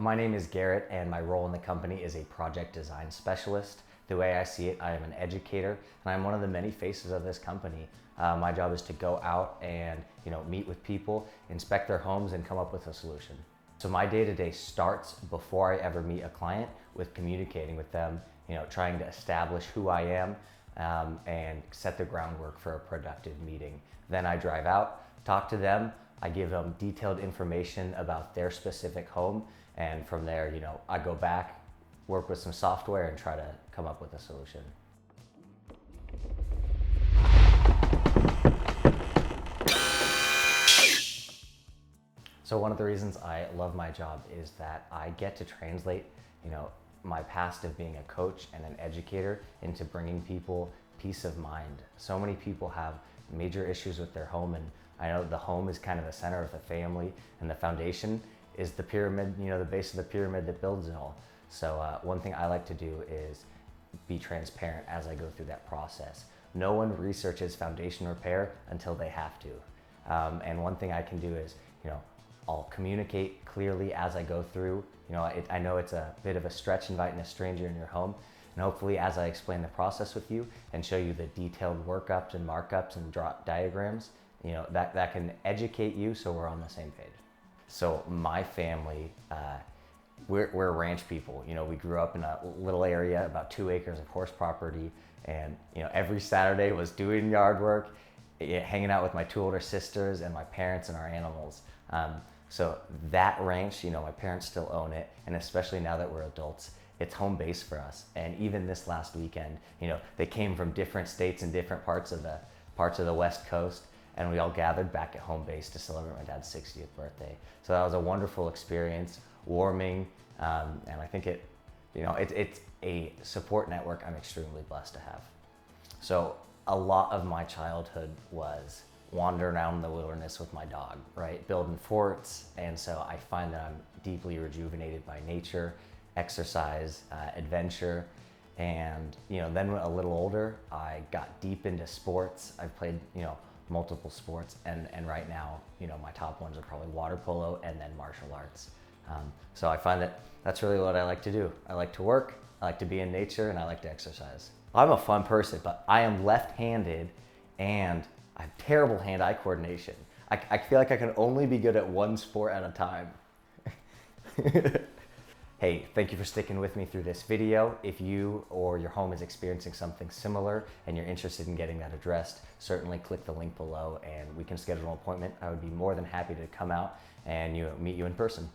My name is Garrett and my role in the company is a project design specialist. The way I see it, I am an educator and I'm one of the many faces of this company. My job is to go out and meet with people, inspect their homes and come up with a solution. So my day-to-day starts before I ever meet a client with communicating with them, trying to establish who I am and set the groundwork for a productive meeting. Then I drive out, talk to them, I give them detailed information about their specific home, and from there, I go back, work with some software and try to come up with a solution. So one of the reasons I love my job is that I get to translate, my past of being a coach and an educator into bringing people peace of mind. So many people have major issues with their home, and I know the home is kind of the center of the family, and the foundation is the pyramid, the base of the pyramid that builds it all. So one thing I like to do is be transparent as I go through that process. No one researches foundation repair until they have to. And one thing I can do is, I'll communicate clearly as I go through. I know it's a bit of a stretch inviting a stranger in your home, and hopefully as I explain the process with you and show you the detailed workups and markups and draw diagrams, that can educate you so we're on the same page. So my family, we're ranch people. We grew up in a little area, about 2 acres of horse property, and every Saturday was doing yard work, hanging out with my 2 older sisters and my parents and our animals. So that ranch, my parents still own it, and especially now that we're adults, it's home base for us. And even this last weekend, they came from different states and different parts of the West Coast, and we all gathered back at home base to celebrate my dad's 60th birthday. So that was a wonderful experience, warming, and I think it's a support network I'm extremely blessed to have. So a lot of my childhood was wandering around in the wilderness with my dog, right? Building forts, and so I find that I'm deeply rejuvenated by nature, exercise, adventure, and then when a little older, I got deep into sports. I've played, multiple sports, and right now, my top ones are probably water polo and then martial arts. So I find that that's really what I like to do. I like to work, I like to be in nature, and I like to exercise. I'm a fun person, but I am left-handed and I have terrible hand-eye coordination. I feel like I can only be good at one sport at a time. Hey, thank you for sticking with me through this video. If you or your home is experiencing something similar and you're interested in getting that addressed, certainly click the link below and we can schedule an appointment. I would be more than happy to come out and meet you in person.